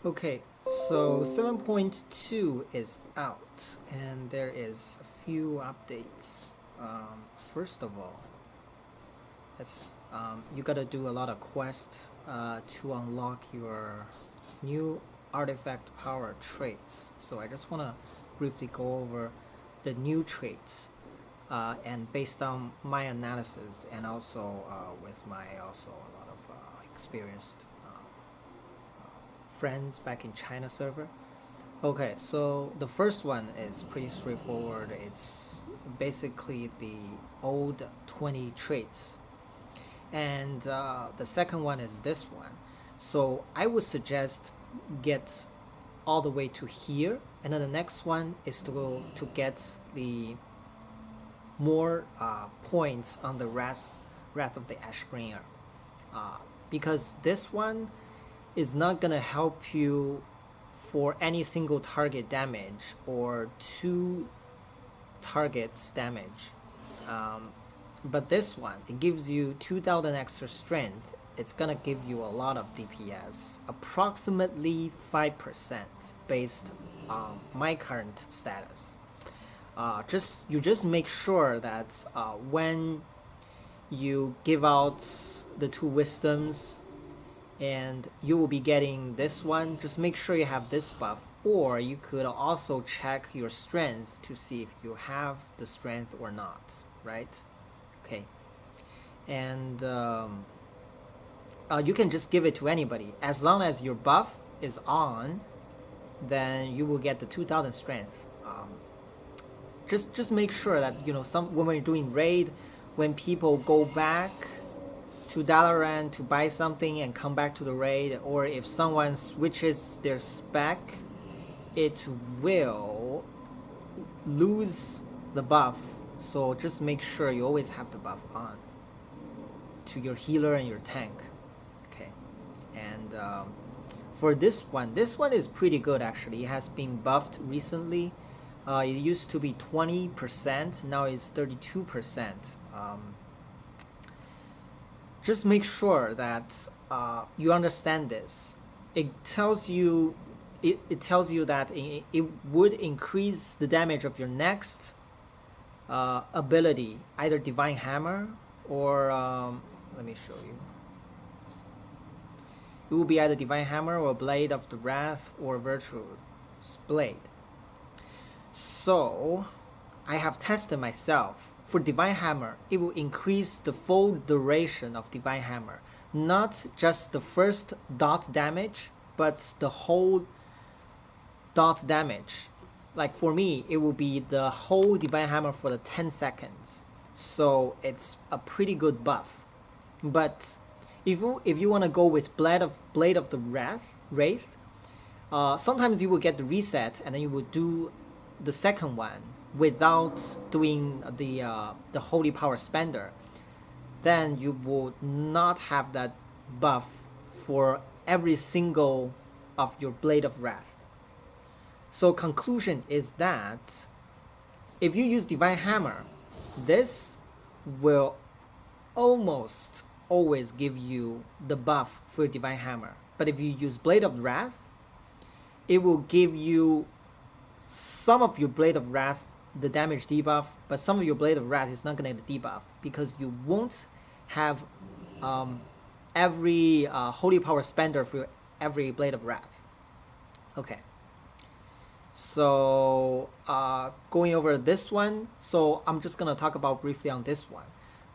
Okay, so 7.2 is out, and there is a few updates. First of all, you gotta do a lot of quests to unlock your new artifact power traits. So I just wanna briefly go over the new traits, and based on my analysis, and also with my also a lot of experienced friends back in China server. Okay, so the first one is pretty straightforward. It's basically the old 20 traits. And the second one is this one. So I would suggest get all the way to here. And then the next one is to go to get the more points on the Wrath of the Ashbringer. Because this one is not gonna help you for any single target damage or two targets damage. But this one, it gives you 2000 extra strength. It's gonna give you a lot of DPS, approximately 5% based on my current status. You just make sure that when you give out the two wisdoms, and you will be getting this one, just make sure you have this buff, or you could also check your strength to see if you have the strength or not, right? Okay, and you can just give it to anybody as long as your buff is on, then you will get the 2000 strength. Just make sure that when we're doing raid, when people go back to Dalaran to buy something and come back to the raid, or if someone switches their spec, it will lose the buff. So just make sure you always have the buff on to your healer and your tank. Okay, and for this one is pretty good actually. It has been buffed recently. It used to be 20%, now it's 32%. Just make sure that you understand this. It tells you that it would increase the damage of your next ability, either Divine Hammer or let me show you. It will be either Divine Hammer or Blade of the Wrath or Virtue's Blade. So I have tested myself. For Divine Hammer, it will increase the full duration of Divine Hammer. Not just the first dot damage, but the whole dot damage. Like for me, it will be the whole Divine Hammer for the 10 seconds. So it's a pretty good buff. But if you want to go with Blade of the Wraith, sometimes you will get the reset and then you will do the second one without doing the Holy Power Spender. Then you will not have that buff for every single of your Blade of Wrath. So conclusion is that if you use Divine Hammer, this will almost always give you the buff for Divine Hammer. But if you use Blade of Wrath, it will give you some of your Blade of Wrath the damage debuff, but some of your Blade of Wrath is not going to get the debuff because you won't have every Holy Power Spender for every Blade of Wrath. Okay. So going over this one, so I'm just going to talk about briefly on this one.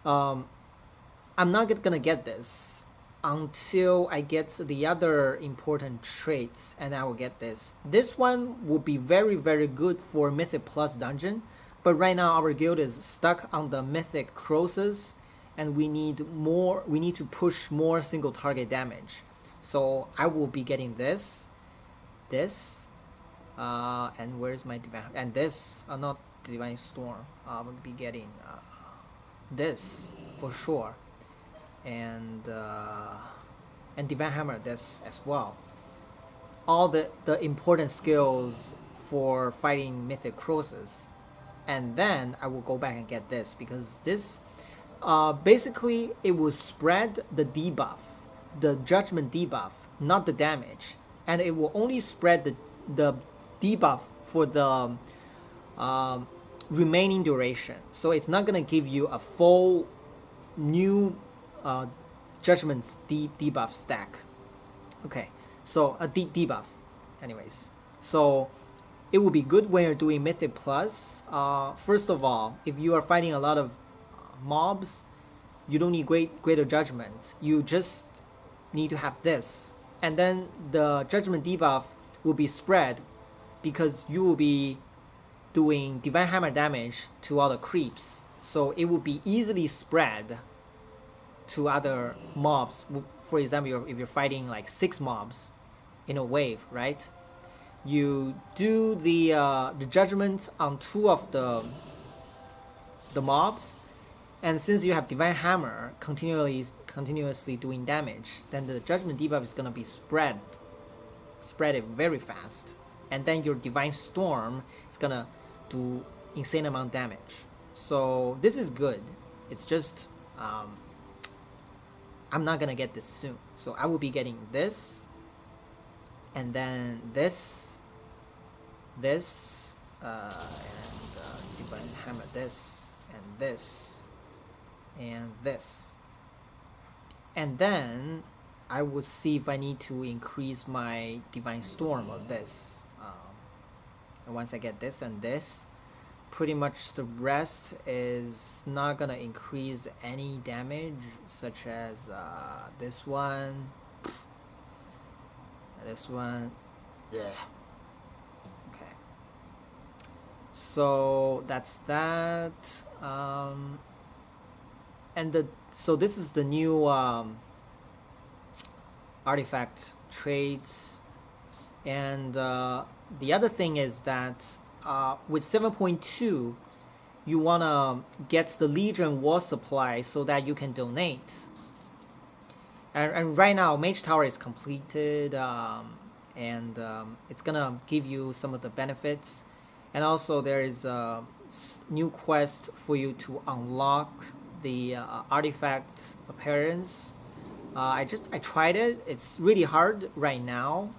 I'm not going to get this until I get the other important traits, and I will get this. This one will be very, very good for Mythic Plus dungeon, but right now our guild is stuck on the Mythic Crosses, and we need to push more single target damage. So I will be getting this, and where's my Divine, and this, not Divine Storm. I will be getting this for sure. And Divine Hammer, this as well. All the important skills for fighting Mythic Crosses. And then I will go back and get this, because this basically it will spread the debuff, the judgment debuff, not the damage. and it will only spread the debuff for the remaining duration. So it's not gonna give you a full new judgments debuff stack. Okay, so a debuff. Anyways, so it will be good when you're doing Mythic Plus. First of all, if you are fighting a lot of mobs, you don't need greater judgments. You just need to have this, and then the judgment debuff will be spread because you will be doing Divine Hammer damage to all the creeps. So it will be easily spread to other mobs. For example, if you're fighting like 6 mobs in a wave, right? You do the judgment on 2 of the mobs, and since you have Divine Hammer continuously doing damage, then the judgment debuff is gonna be spread it very fast, and then your Divine Storm is gonna do insane amount damage. So this is good. It's just I'm not gonna get this soon, so I will be getting this, and then this, and Divine Hammer this, and this, and this, and then I will see if I need to increase my Divine Storm of this. And once I get this and this, pretty much the rest is not gonna increase any damage, such as this one, yeah. Okay, so that's that. So this is the new artifact traits, and the other thing is that with 7.2, you want to get the Legion War Supply so that you can donate. And right now, Mage Tower is completed, and it's gonna give you some of the benefits. And also, there is a new quest for you to unlock the artifact appearance. I tried it. It's really hard right now.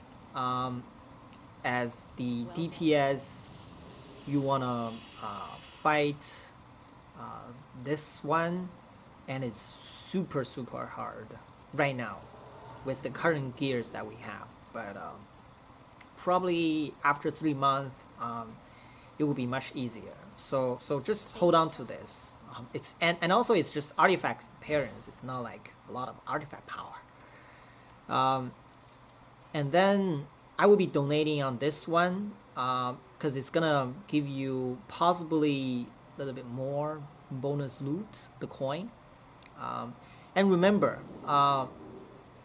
As the DPS, you wanna fight this one, and it's super hard right now with the current gears that we have. But probably after 3 months, it will be much easier. So just hold on to this. It's and also it's just artifact appearance. It's not like a lot of artifact power. And then I will be donating on this one because it's gonna give you possibly a little bit more bonus loot, the coin. And remember,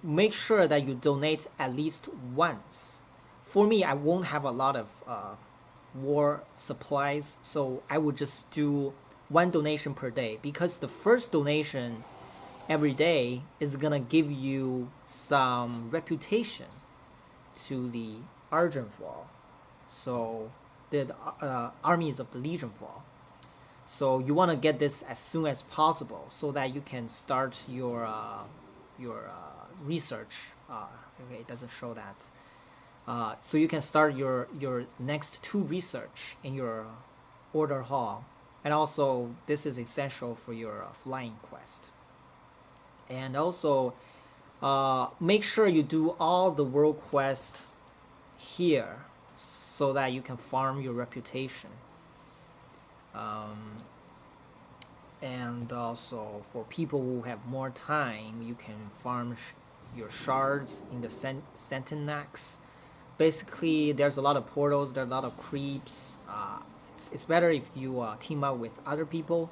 make sure that you donate at least once. For me, I won't have a lot of war supplies, so I would just do 1 donation per day, because the first donation every day is gonna give you some reputation to the Argentfall, so the armies of the Legion Fall. So you want to get this as soon as possible so that you can start your research. Okay, it doesn't show that. So you can start your next 2 research in your order hall, and also this is essential for your flying quest. And also make sure you do all the world quests here so that you can farm your reputation. And also for people who have more time, you can farm your shards in the Sentinax. Basically, there's a lot of portals, there's a lot of creeps. It's better if you team up with other people.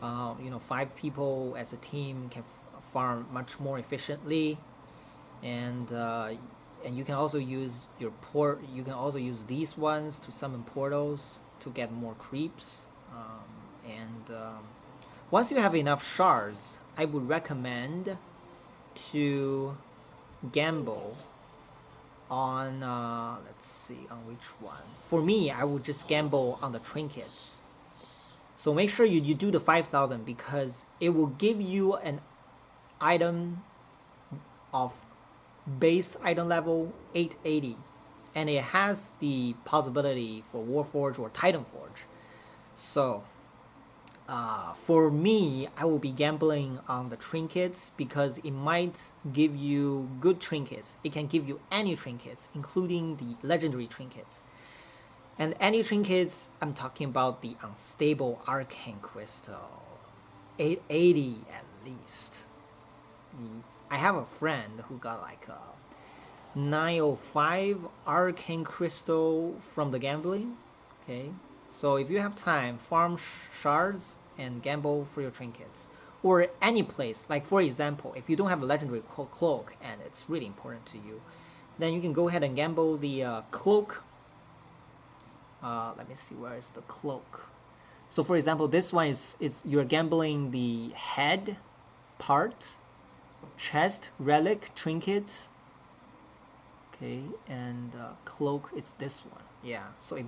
5 people as a team can farm much more efficiently, and you can also use you can also use these ones to summon portals to get more creeps. Once you have enough shards, I would recommend to gamble on let's see on which one. For me, I would just gamble on the trinkets. So make sure you do the 5,000, because it will give you an item of base item level 880, and it has the possibility for Warforge or Titan Forge. So for me, I will be gambling on the trinkets because it might give you good trinkets. It can give you any trinkets, including the legendary trinkets. And any trinkets, I'm talking about the unstable arcane crystal. 880 at least. I have a friend who got like a 905 arcane crystal from the gambling. Okay, so if you have time, farm shards and gamble for your trinkets. Or any place, like for example, if you don't have a legendary cloak and it's really important to you, then you can go ahead and gamble the cloak. Let me see, where is the cloak? So for example, this one is you're gambling the head part, chest, relic, trinket. Okay, and cloak, it's this one. Yeah, so if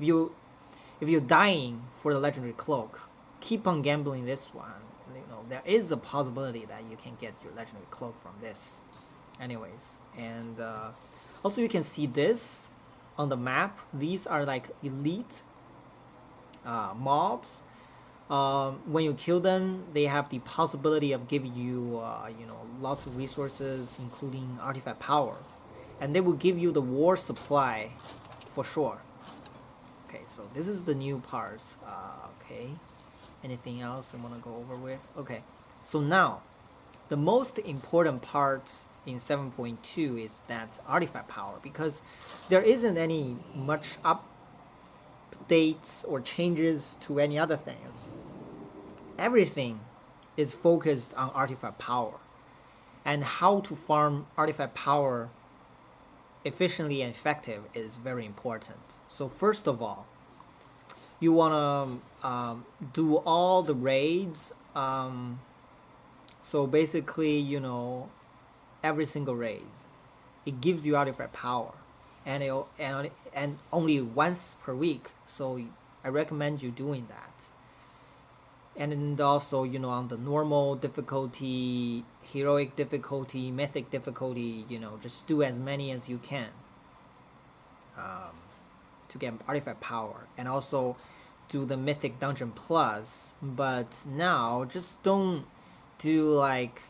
you're dying for the legendary cloak, keep on gambling this one. You know, there is a possibility that you can get your legendary cloak from this. Anyways, and also you can see this on the map. These are like elite mobs. When you kill them, they have the possibility of giving you, lots of resources, including artifact power, and they will give you the war supply for sure. Okay, so this is the new parts. Okay, anything else I want to go over with? Okay, so now the most important part in 7.2 is that artifact power, because there isn't any much updates or changes to any other things. Everything is focused on artifact power, and how to farm artifact power efficiently and effective is very important. So first of all, you want to do all the raids. So basically, every single raid, it gives you artifact power, and and only once per week. So I recommend you doing that. And also, on the normal difficulty, heroic difficulty, mythic difficulty, just do as many as you can to get artifact power. And also do the mythic dungeon plus. But now, just don't do like,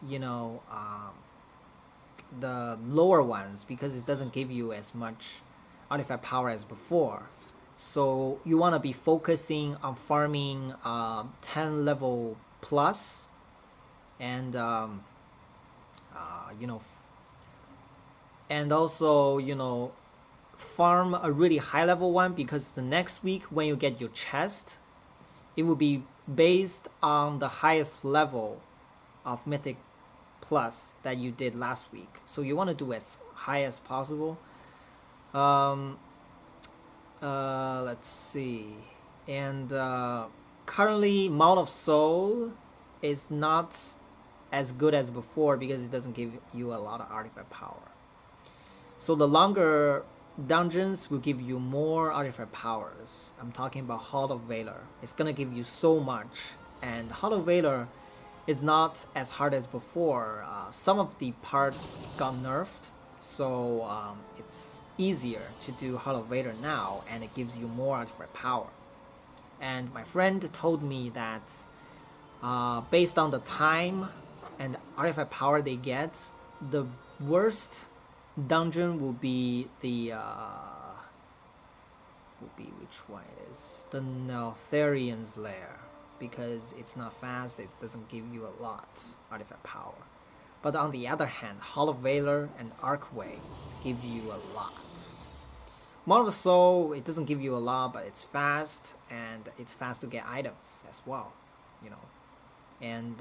the lower ones, because it doesn't give you as much artifact power as before. So you want to be focusing on farming 10 level plus, and and also farm a really high level one, because the next week when you get your chest, it will be based on the highest level of mythic plus that you did last week. So you want to do as high as possible. Let's see. And currently, Mount of Soul is not as good as before because it doesn't give you a lot of artifact power. So the longer dungeons will give you more artifact powers. I'm talking about Hall of Valor. It's gonna give you so much, and Hall of Valor is not as hard as before. Some of the parts got nerfed, so it's easier to do Hall of Valor now, and it gives you more artifact power. And my friend told me that based on the time and artifact power they get, the worst dungeon will be the which one it is? The Neltharian's Lair, because it's not fast, it doesn't give you a lot artifact power. But on the other hand, Hall of Valor and Archway give you a lot. Mount of Soul, it doesn't give you a lot, but it's fast, and it's fast to get items as well, And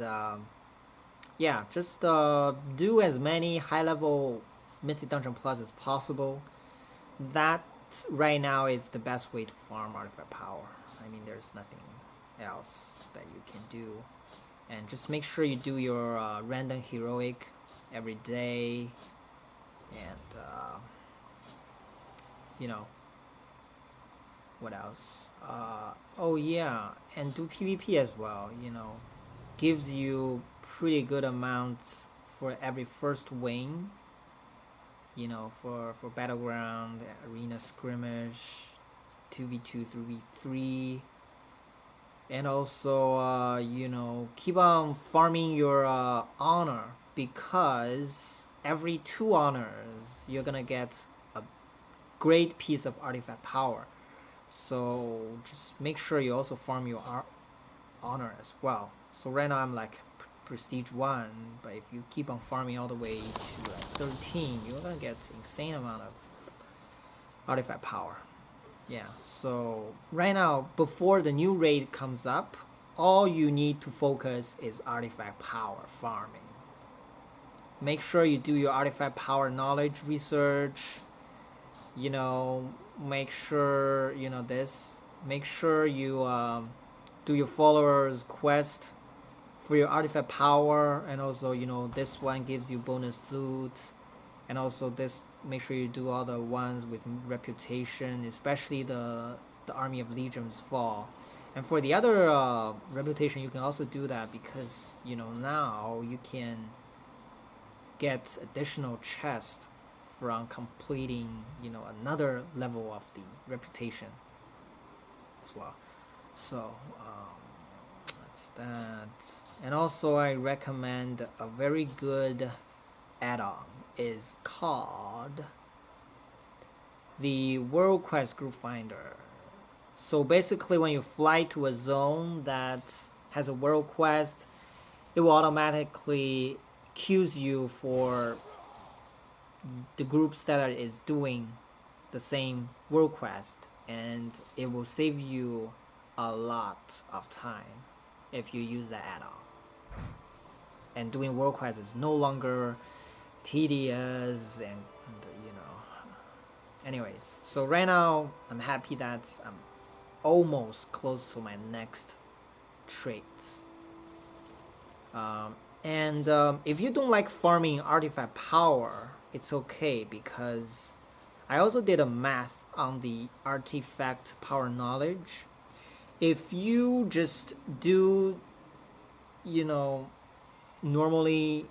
yeah, just do as many high-level Mythic Dungeon Plus as possible. That right now is the best way to farm artifact power. I mean, there's nothing else that you can do. And just make sure you do your random heroic every day, and what else? Oh yeah, and do PvP as well. Gives you pretty good amounts for every first win. you know, for battleground, arena skirmish, 2v2, 3v3, and also you know, keep on farming your honor, because every 2 honors you're gonna get a great piece of artifact power. So just make sure you also farm your honor as well. So right now I'm like prestige 1, but if you keep on farming all the way to like 13, you're gonna get insane amount of artifact power. Yeah, so right now, before the new raid comes up, all you need to focus is artifact power farming. Make sure you do your artifact power knowledge research, you know, make sure, you know, make sure you do your followers quest for your artifact power, and also, you know, this one gives you bonus loot, and also this, make sure you do all the ones with reputation, especially the Army of Legions fall. And for the other reputation, you can also do that, because, you know, now you can get additional chests from completing, you know, another level of the reputation as well. So that's that. And also I recommend a very good add-on is called the World Quest Group Finder. So basically, when you fly to a zone that has a world quest, it will automatically queues you for the groups that is doing the same world quest, and it will save you a lot of time if you use that add-on. And doing world quests is no longer tedious, and you know. Anyways, so right now I'm happy that I'm almost close to my next traits. And if you don't like farming artifact power, it's okay, because I also did a math on the artifact power knowledge. If you just do, you know, normally,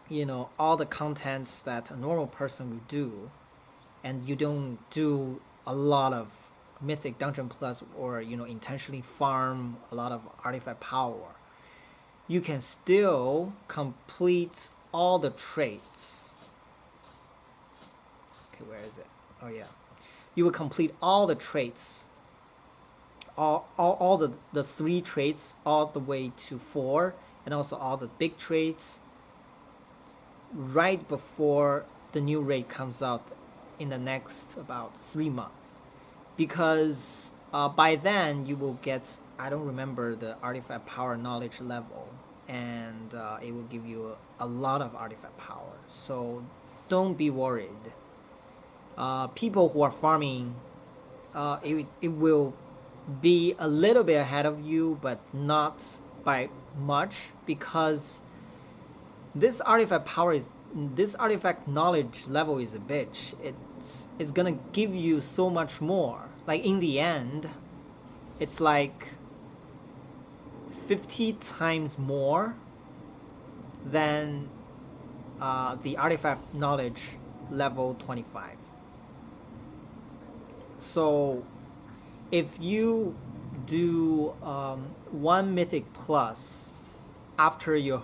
you know, all the contents that a normal person would do, and you don't do a lot of Mythic Dungeon Plus, or, you know, intentionally farm a lot of artifact power, you can still complete all the traits. Okay, where is it? Oh yeah. You will complete all the traits, all the 3 traits, all the way to 4, and also all the big traits, right before the new raid comes out in the next about 3 months. Because by then you will get, I don't remember the artifact power knowledge level, and it will give you a lot of artifact power. So don't be worried. People who are farming, it will be a little bit ahead of you, but not by much, because this artifact knowledge level is a bitch. It's gonna give you so much more. Like in the end, it's like 50 times more than the artifact knowledge level 25. So if you do 1 mythic plus after your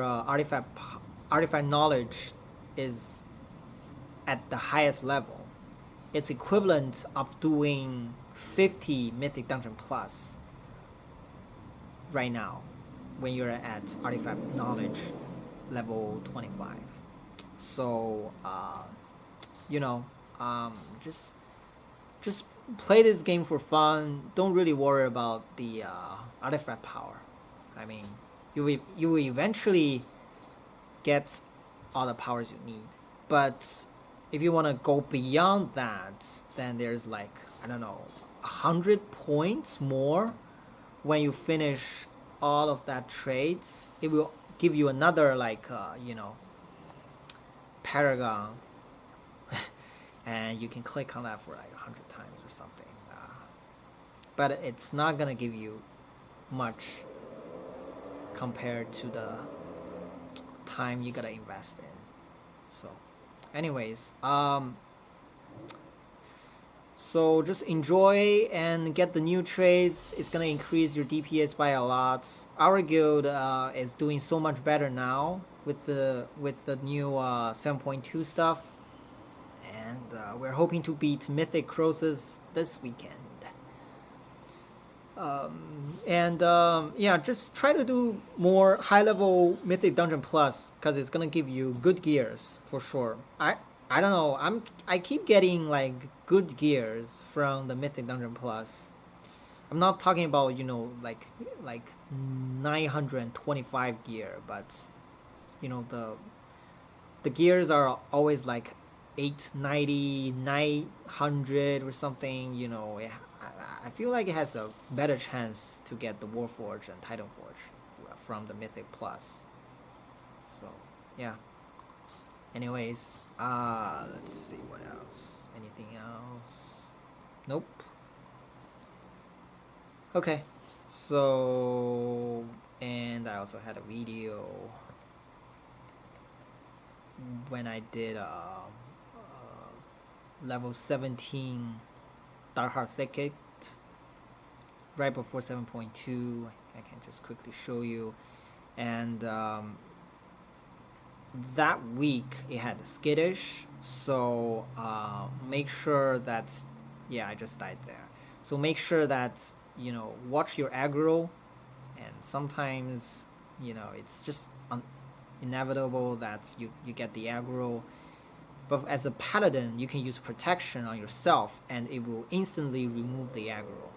artifact knowledge is at the highest level, it's equivalent of doing 50 mythic dungeon plus right now when you're at artifact knowledge level 25. So you know, just play this game for fun. Don't really worry about the artifact power. I mean, you will eventually get all the powers you need, but if you want to go beyond that, then there's like, I don't know, 100 points more when you finish all of that trades. It will give you another, like you know, paragon and you can click on that for like 100 times or something, but it's not gonna give you much compared to the time you gotta invest in. So anyways, so just enjoy and get the new trades. It's gonna increase your DPS by a lot. Our guild is doing so much better now with the new 7.2 stuff, and we're hoping to beat Mythic Crosses this weekend. Yeah, just try to do more high-level Mythic Dungeon Plus because it's gonna give you good gears for sure. I don't know. I keep getting like good gears from the Mythic Dungeon Plus. I'm not talking about like 925 gear, but the gears are always like 890, 900 or something. I feel like it has a better chance to get the Warforge and Titanforge from the Mythic Plus. So yeah. Anyways, let's see what else. Anything else? Nope. Okay. So, and I also had a video when I did level 17 Darkheart Thicket right before 7.2. I can just quickly show you. And that week it had skittish, so make sure that, yeah, I just died there. So make sure that, watch your aggro, and sometimes, it's just inevitable that you get the aggro. But as a paladin, you can use protection on yourself, and it will instantly remove the aggro.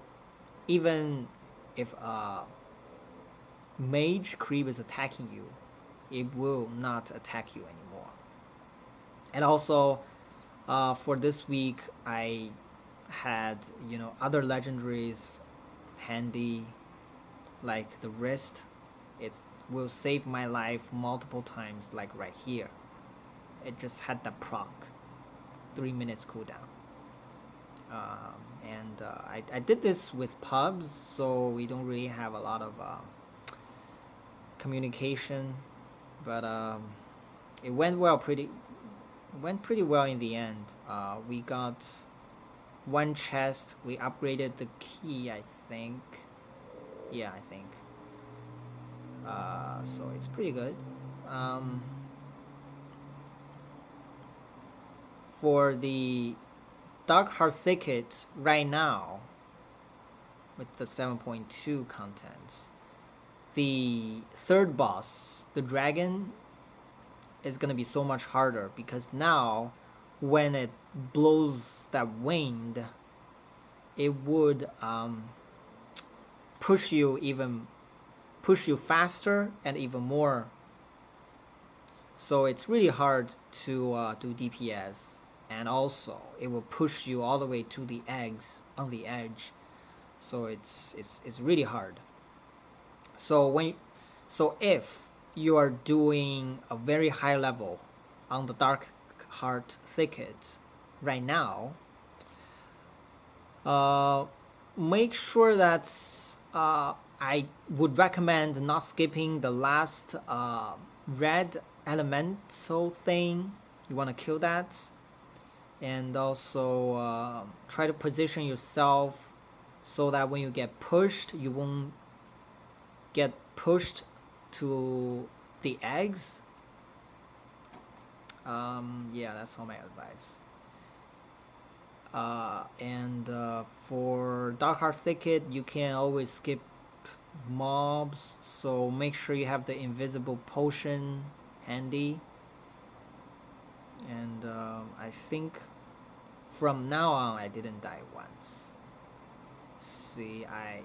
Even if a mage creep is attacking you, it will not attack you anymore. And also, for this week, I had other legendaries handy, like the wrist. It will save my life multiple times, like right here. It just had that proc, 3 minutes cooldown. And I did this with pubs, so we don't really have a lot of communication, but it went pretty well in the end. We got one chest. We upgraded the key, I think. Yeah, I think. So it's pretty good. For the Darkheart Thicket right now, with the 7.2 contents, the third boss, the dragon, is gonna be so much harder because now when it blows that wind, it would push you faster and even more. So it's really hard to do DPS, and also it will push you all the way to the eggs on the edge. So it's really hard. So if you are doing a very high level on the Darkheart Thicket right now, make sure that I would recommend not skipping the last red elemental thing. You want to kill that, and also try to position yourself so that when you get pushed, you won't get pushed to the eggs. Yeah, that's all my advice. And for Darkheart Thicket, you can always skip mobs, so make sure you have the invisible potion handy. And I think from now on I didn't die once. See, I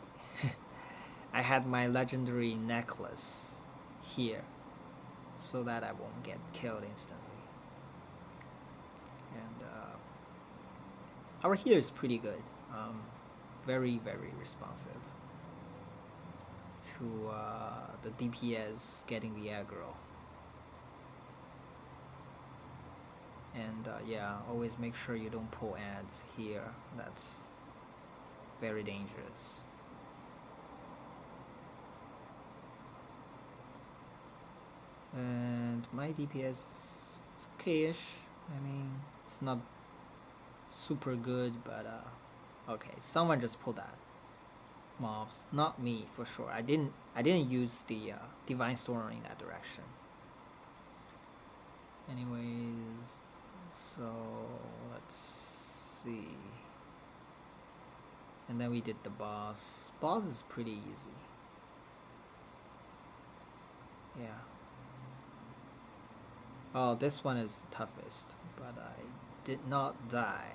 had my legendary necklace here so that I won't get killed instantly. And our healer is pretty good, very responsive to the DPS getting the aggro. And yeah, always make sure you don't pull ads here. That's very dangerous. And my DPS is okay-ish. I mean, it's not super good, but okay. Someone just pulled that. Mobs, not me for sure. I didn't use the divine storm in that direction. Anyways, so let's see. And then we did the boss. Boss is pretty easy. Yeah. Oh, this one is the toughest, but I did not die.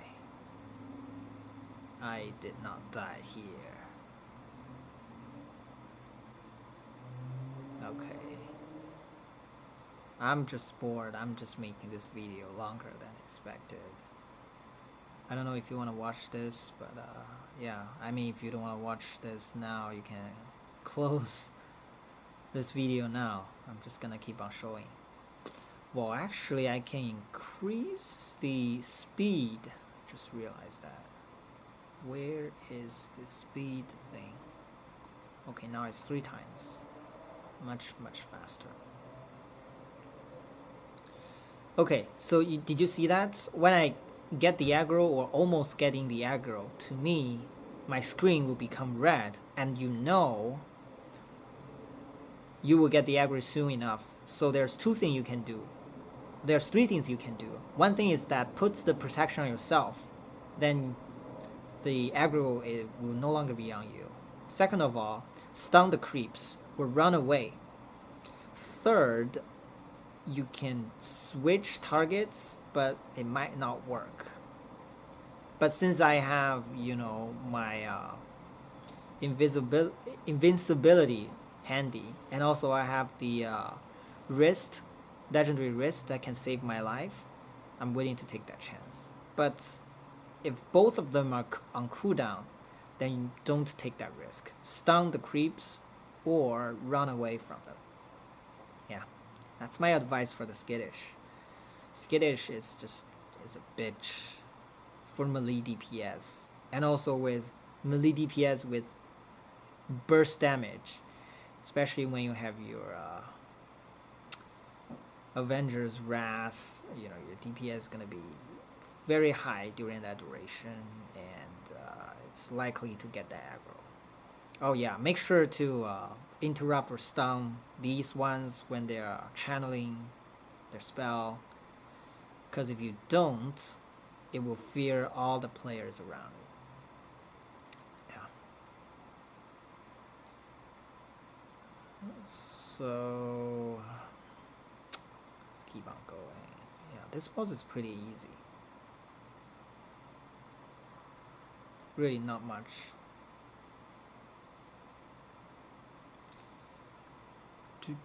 I did not die here. Okay. I'm just bored. I'm just making this video longer than expected. I don't know if you want to watch this, but yeah. I mean, if you don't want to watch this now, you can close this video now. I'm just gonna keep on showing. Well, actually, I can increase the speed. Just realized that. Where is the speed thing? Okay, now it's 3 times. Much faster. Okay, so did you see that? When I get the aggro or almost getting the aggro, to me, my screen will become red, and you know you will get the aggro soon enough. So there's 2 things you can do. There's 3 things you can do. One thing is that puts the protection on yourself, then the aggro will no longer be on you. Second of all, stun the creeps or run away. Third, you can switch targets, but it might not work. But since I have, you know, my invincibility handy, and also I have the legendary wrist that can save my life, I'm willing to take that chance. But if both of them are on cooldown, then you don't take that risk. Stun the creeps or run away from them. Yeah, that's my advice for the skittish. Skittish is a bitch for melee DPS, and also with melee DPS with burst damage, especially when you have your Avengers Wrath. You know, your DPS is gonna be very high during that duration, and it's likely to get the aggro. Oh yeah, make sure to interrupt or stun these ones when they are channeling their spell, because if you don't, it will fear all the players around it. Yeah. So let's keep on going. Yeah, this boss is pretty easy. Really not much. Okay.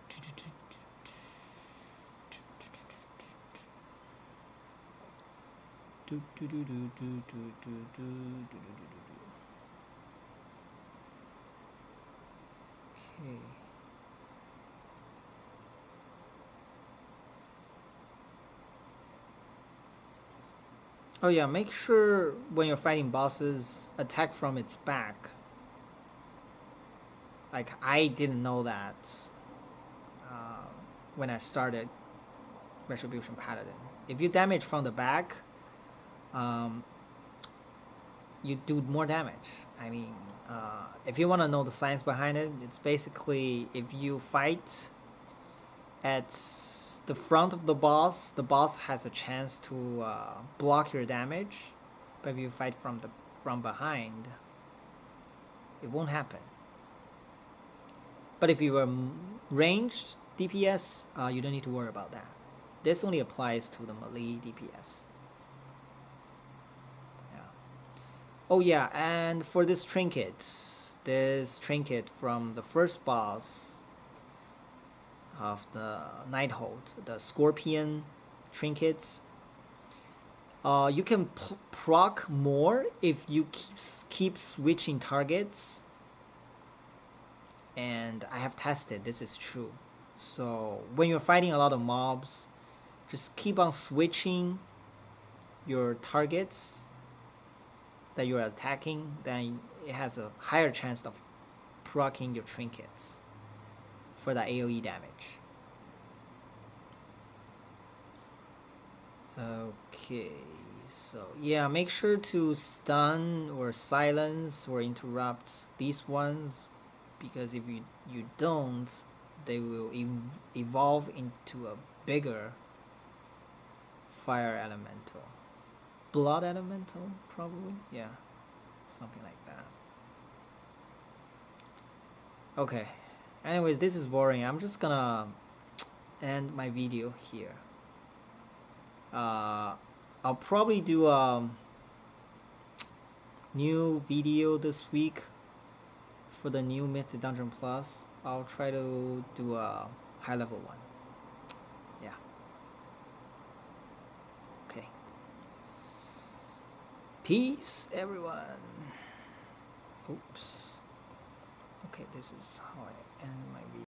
Oh yeah, make sure when you're fighting bosses, attack from its back. Like, I didn't know that when I started Retribution Paladin. If you damage from the back, you do more damage. I mean, if you want to know the science behind it, it's basically if you fight at the front of the boss has a chance to block your damage. But if you fight from behind, it won't happen. But if you are ranged DPS, you don't need to worry about that. This only applies to the melee DPS. Yeah. Oh yeah, and for this trinket from the first boss of the Nighthold, the Scorpion trinkets, you can proc more if you keep switching targets. And I have tested, this is true. So when you're fighting a lot of mobs, just keep on switching your targets that you're attacking, then it has a higher chance of proccing your trinkets for that AoE damage. Okay, so yeah, make sure to stun or silence or interrupt these ones, because if you don't, they will evolve into a bigger fire elemental. Blood elemental, probably? Yeah, something like that. Okay, anyways, this is boring. I'm just gonna end my video here. I'll probably do a new video this week for the new Mythic Dungeon Plus. I'll try to do a high level one. Yeah. Okay. Peace, everyone. Oops. Okay, this is how I end my video.